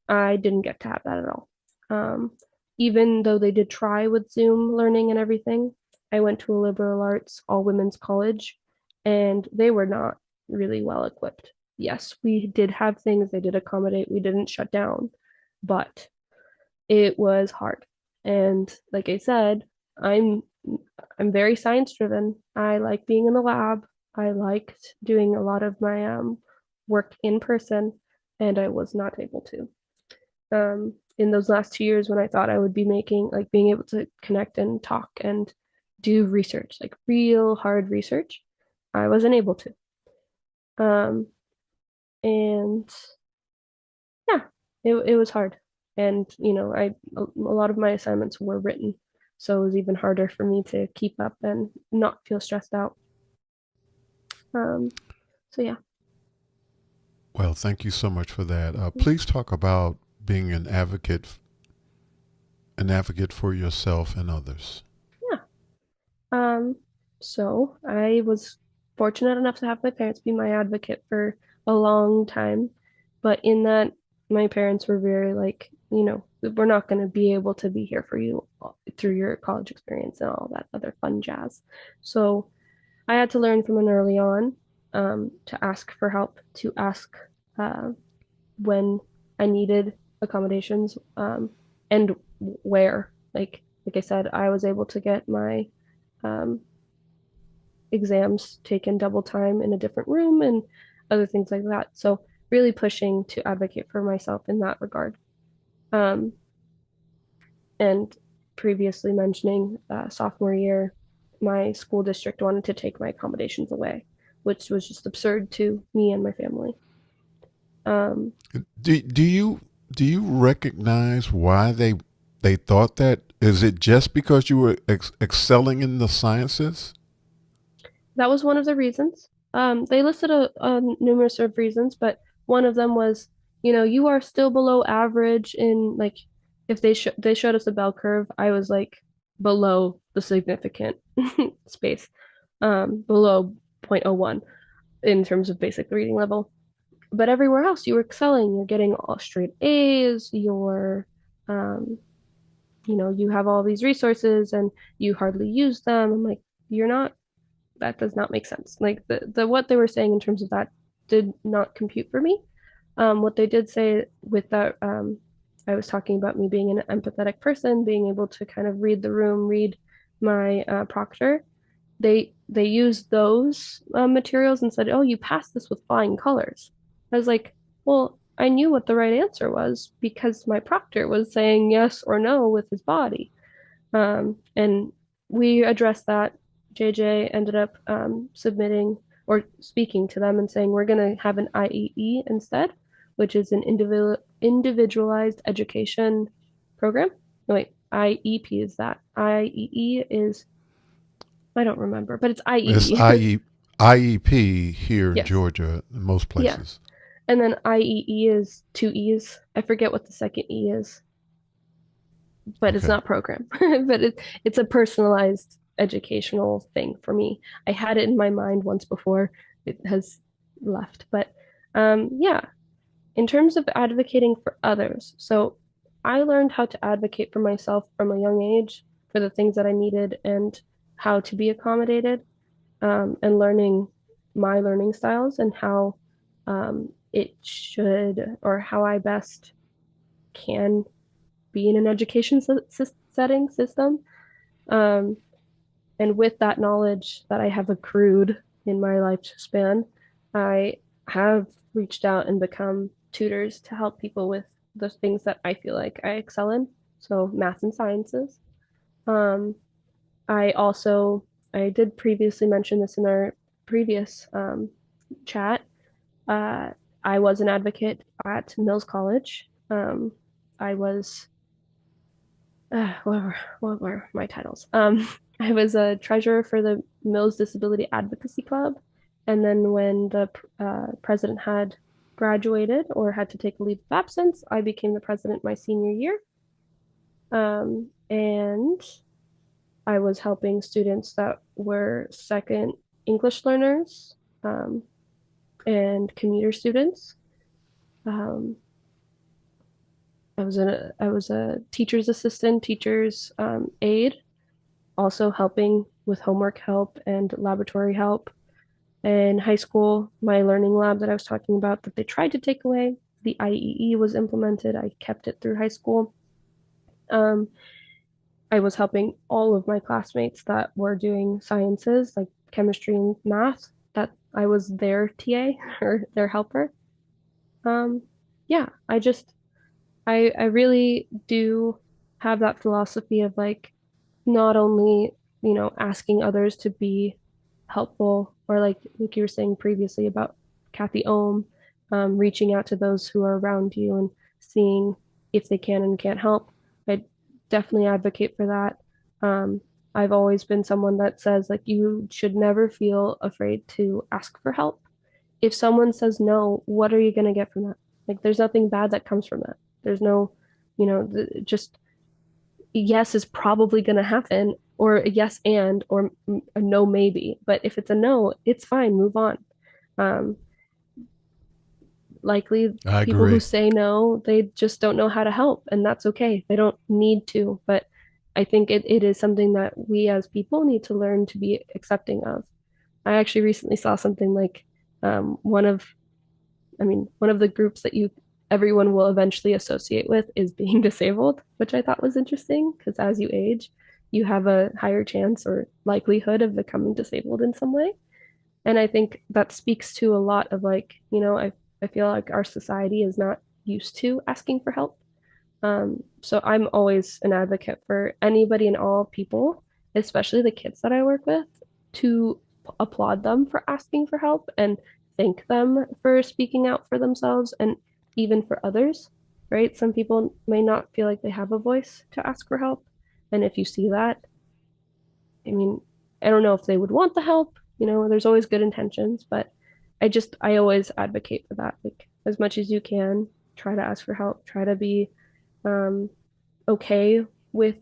I didn't get to have that at all. Um, Even though they did try with Zoom learning and everything, I went to a liberal arts all women's college and they were not really well equipped. Yes, we did have things they did accommodate, we didn't shut down, but it was hard. And like I said, I'm I'm very science driven. I like being in the lab. I liked doing a lot of my work in person, and I was not able to. In those last 2 years when I thought I would be making like being able to connect and talk and do research, like real hard research, I wasn't able to. Um, and yeah, it was hard. And a lot of my assignments were written, so it was even harder for me to keep up and not feel stressed out. Um, so yeah. Well, thank you so much for that. Please talk about being an advocate for yourself and others. Yeah. Um, so I was fortunate enough to have my parents be my advocate for a long time, but in that, my parents were very like, we're not going to be able to be here for you through your college experience and all that other fun jazz. So I had to learn from an early on to ask for help, to ask uh, when I needed accommodations and where. Like I said, I was able to get my um, exams taken double time in a different room and other things like that. So really pushing to advocate for myself in that regard. Um, and previously mentioning sophomore year, my school district wanted to take my accommodations away, which was just absurd to me and my family. Um, Do you recognize why they thought that? Is it just because you were excelling in the sciences? that was one of the reasons. They listed a numerous of reasons, but one of them was, you are still below average in like if they showed us a bell curve, I was like below the significant space, below zero point zero 0.01 in terms of basic reading level. But everywhere else, you were excelling. You're getting all straight A's. Um, you have all these resources and you hardly use them. I'm like, you're not that does not make sense. Like the what they were saying in terms of that did not compute for me. What they did say with that, I was talking about me being an empathetic person, being able to kind of read the room, read my proctor. they used those materials and said, "Oh, you passed this with flying colors." I was like, "Well, I knew what the right answer was because my proctor was saying yes or no with his body." And we addressed that. JJ ended up submitting or speaking to them and saying we're going to have an IEE instead, which is an individualized education program. No, wait, IEP is that. IEE is, I don't remember, but it's It's IEP. IEP here in Yes. Georgia, in most Yeah. places. And then IEE is two E's. I forget what the second E is, but it's Okay. not program. But it's a personalized educational thing for me. I had it in my mind once before. It has left. But yeah, in terms of advocating for others, so I learned how to advocate for myself from a young age for the things that I needed and how to be accommodated, and learning my learning styles and how it should, or how I best can be in an education setting system. Um, and with that knowledge that I have accrued in my lifespan, I have reached out and become tutors to help people with the things that I feel like I excel in. So math and sciences. Um, I also I did previously mention this in our previous chat. Uh, I was an advocate at Mills College. I was what were my titles? I was a treasurer for the Mills Disability Advocacy Club, and then when the president had graduated or had to take a leave of absence, I became the president my senior year. And I was helping students that were second English learners, um, and commuter students. Um, I was a teacher's assistant, teacher's aide, also helping with homework help and laboratory help. In high school, my learning lab that I was talking about that they tried to take away, the IEE was implemented. I kept it through high school. Um, I was helping all of my classmates that were doing sciences like chemistry and math, that I was their TA or their helper. Um, yeah, I really do have that philosophy of like not only, asking others to be helpful, or like you were saying previously about Kathy Ohm, reaching out to those who are around you and seeing if they can and can't help. I definitely advocate for that. Um, I've always been someone that says like you should never feel afraid to ask for help. If someone says no, what are you going to get from that? Like there's nothing bad that comes from that. There's no, just yes is probably going to happen, or a yes and, or a no maybe. But if it's a no, it's fine, move on. um Likely I people who agree. say no, they just don't know how to help, and that's okay. They don't need to. But I think it is something that we as people need to learn to be accepting of. I actually recently saw something like, one of one of the groups that you everyone will eventually associate with is being disabled, which I thought was interesting because as you age, you have a higher chance or likelihood of becoming disabled in some way. And I think that speaks to a lot of like, I feel like our society is not used to asking for help. So I'm always an advocate for anybody and all people, especially the kids that I work with, to applaud them for asking for help and thank them for speaking out for themselves and even for others, right? Some people may not feel like they have a voice to ask for help. And if you see that, I mean, I don't know if they would want the help, there's always good intentions, but I always advocate for that. Like, as much as you can, try to ask for help, try to be um, okay with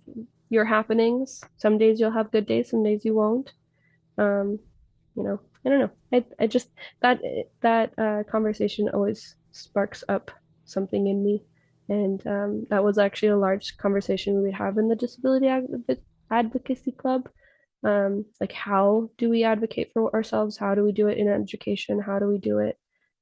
your happenings. Some days you'll have good days, some days you won't. Um, I don't know. I just that conversation always sparks up something in me, and that was actually a large conversation we would have in the disability advocacy club. Like, how do we advocate for ourselves? How do we do it in education? How do we do it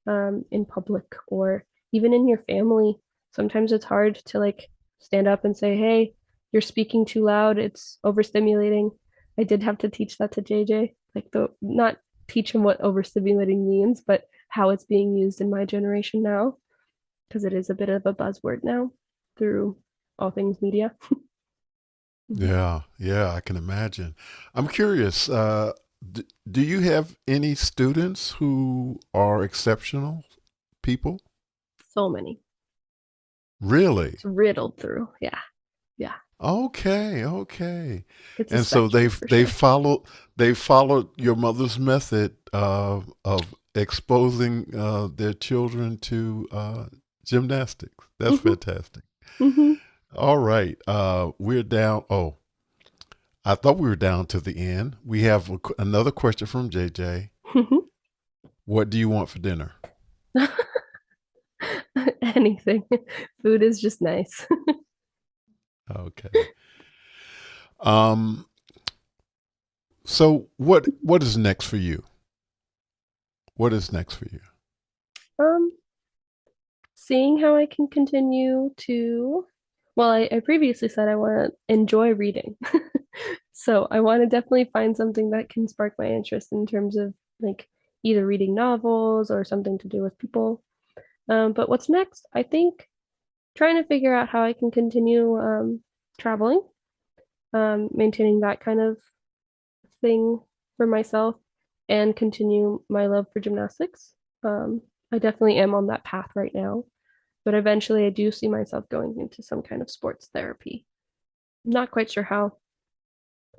in public, or even in your family? Sometimes it's hard to like stand up and say, "Hey, you're speaking too loud. It's overstimulating." I did have to teach that to JJ, like the not teach him what overstimulating means, but how it's being used in my generation now, because it is a bit of a buzzword now through all things media. Yeah, yeah, I can imagine. I'm curious, do you have any students who are exceptional people? So many. Really? It's riddled through. Yeah. Yeah. Okay, okay. It's a And so spectrum for they sure. followed your mother's method of exposing their children to gymnastics. That's Hmm. fantastic. Hmm. All right, we're down. Oh, I thought we were down to the end. We have another question from JJ. What do you want for dinner? Anything. Food is just nice. Okay. Um. So what is next for you? What is next for you? Um, Seeing how I can continue to, well, I previously said I want to enjoy reading. So I want to definitely find something that can spark my interest in terms of like either reading novels or something to do with people. But what's next? I think trying to figure out how I can continue traveling, maintaining that kind of thing for myself and continue my love for gymnastics. Um, I definitely am on that path right now, but eventually I do see myself going into some kind of sports therapy. I'm not quite sure how.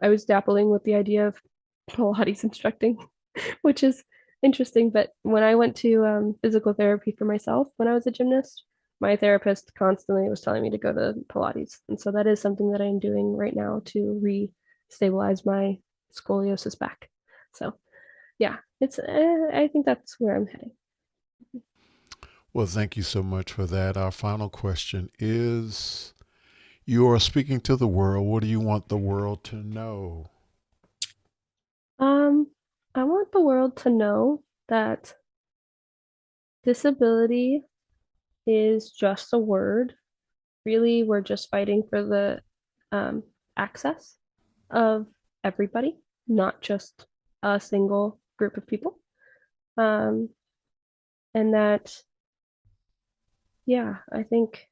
I was dabbling with the idea of Pilates instructing, which is interesting. But when I went to physical therapy for myself when I was a gymnast, my therapist constantly was telling me to go to Pilates. And so that is something that I'm doing right now to re-stabilize my scoliosis back. So yeah, I think that's where I'm heading. Well, thank you so much for that. Our final question is, you are speaking to the world. What do you want the world to know? Um, I want the world to know that disability is just a word. Really, we're just fighting for the um, access of everybody, not just a single group of people. Um, and that, yeah, I think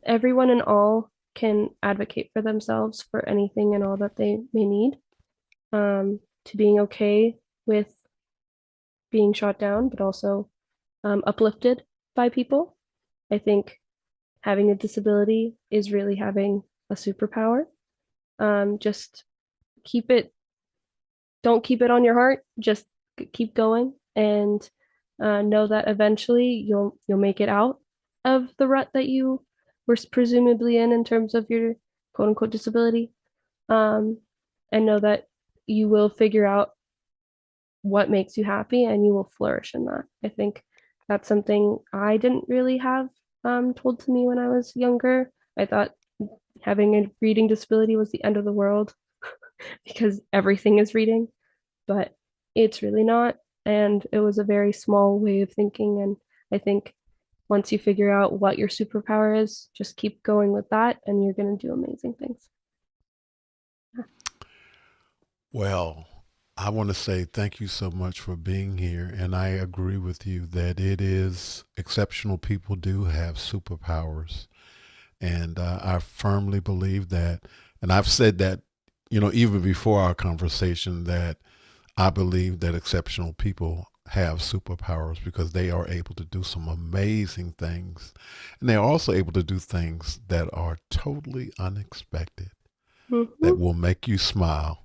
everyone and all can advocate for themselves for anything and all that they may need, to being okay with being shot down, but also uplifted by people. I think having a disability is really having a superpower. Just keep it, don't keep it on your heart. Just keep going and know that eventually you'll make it out of the rut that you were presumably in terms of your quote unquote disability. Um, and know that you will figure out what makes you happy and you will flourish in that. I think that's something I didn't really have told to me when I was younger. I thought having a reading disability was the end of the world because everything is reading, but it's really not. And it was a very small way of thinking. And I think once you figure out what your superpower is, just keep going with that and you're going to do amazing things. Well, I want to say thank you so much for being here. And I agree with you that it is exceptional people do have superpowers. And I firmly believe that. And I've said that, even before our conversation, that I believe that exceptional people have superpowers because they are able to do some amazing things. And they're also able to do things that are totally unexpected that Mm-hmm. will make you smile.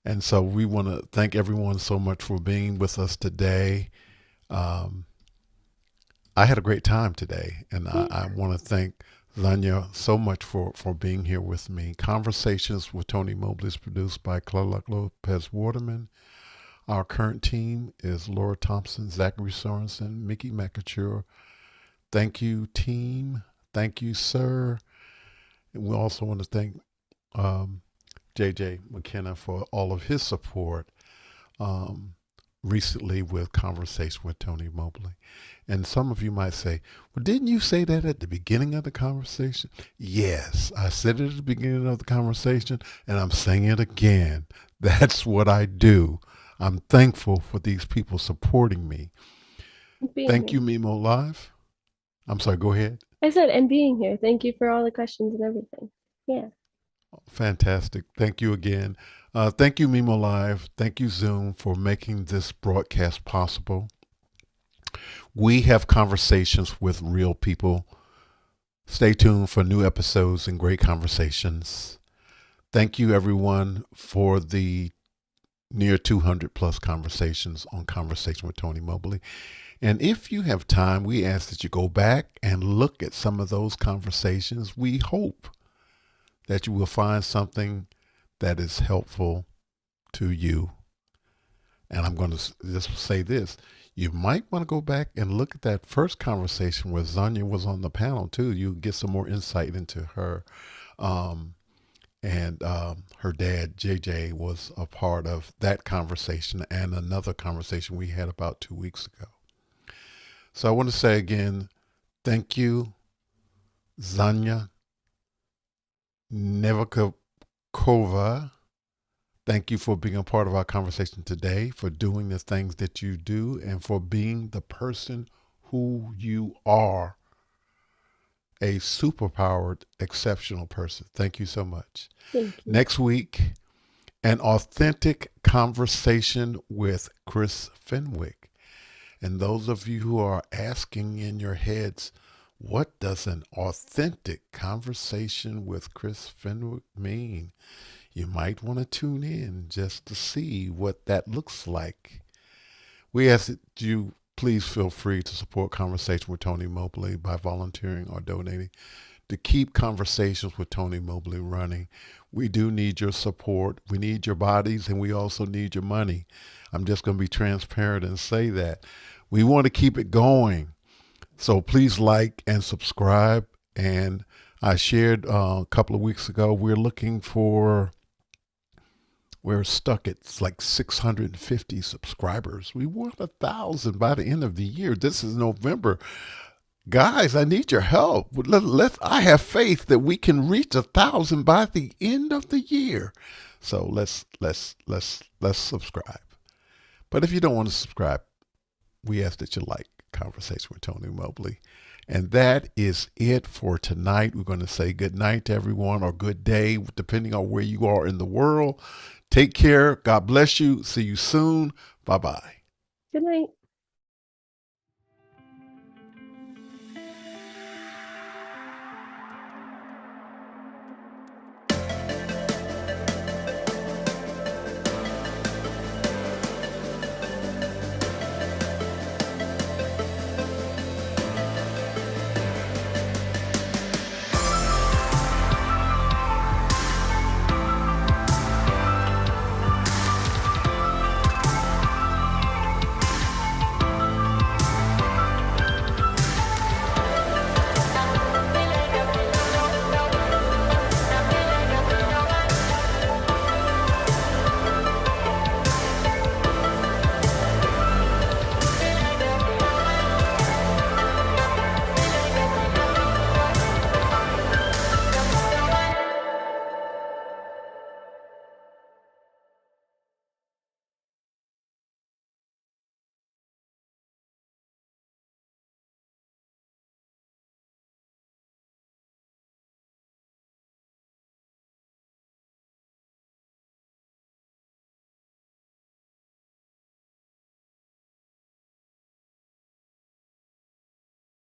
And so we want to thank everyone so much for being with us today. Um, I had a great time today, and Yeah. I want to thank Xenia so much for being here with me. Conversations with Tony Mobley is produced by Clark Lopez Waterman. Our current team is Laura Thompson, Zachary Sorensen, Mickey McAture. Thank you, team. Thank you, sir. And we also want to thank um, JJ McKenna for all of his support. Um, recently with Conversation with Tony Mobley. And some of you might say, well, didn't you say that at the beginning of the conversation? Yes, I said it at the beginning of the conversation, and I'm saying it again. That's what I do. I'm thankful for these people supporting me. Being Thank here. you, Mimo Live. I'm sorry, go ahead. I said, and being here. Thank you for all the questions and everything. Yeah. Fantastic. Thank you again. Thank you, Mimo Live. Thank you, Zoom, for making this broadcast possible. We have conversations with real people. Stay tuned for new episodes and great conversations. Thank you, everyone, for the near 200 plus conversations on Conversation with Tony Mobley. And if you have time, we ask that you go back and look at some of those conversations. We hope that you will find something that is helpful to you. And I'm going to just say this. You might want to go back and look at that first conversation where Xenya was on the panel too. You get some more insight into her. And her dad, JJ, was a part of that conversation and another conversation we had about 2 weeks ago. So I want to say again, thank you, Xenya Nikeyenkova. Thank you for being a part of our conversation today, for doing the things that you do, and for being the person who you are. A superpowered, exceptional person. Thank you so much. Thank you. Next week, an authentic conversation with Chris Fenwick. And those of you who are asking in your heads, what does an authentic conversation with Chris Fenwick mean? You might want to tune in just to see what that looks like. We ask that you please feel free to support Conversation with Tony Mobley by volunteering or donating to keep Conversations with Tony Mobley running. We do need your support. We need your bodies, and we also need your money. I'm just going to be transparent and say that. We want to keep it going. So please like and subscribe. And I shared a couple of weeks ago, we're stuck at like 650 subscribers. We want 1,000 by the end of the year. This is November. Guys, I need your help. I have faith that we can reach 1,000 by the end of the year. So let's subscribe. But if you don't want to subscribe, we ask that you like Conversation with Tony Mobley. And that is it for tonight. We're going to say good night to everyone, or good day, depending on where you are in the world. Take care. God bless you. See you soon. Bye-bye. Good night.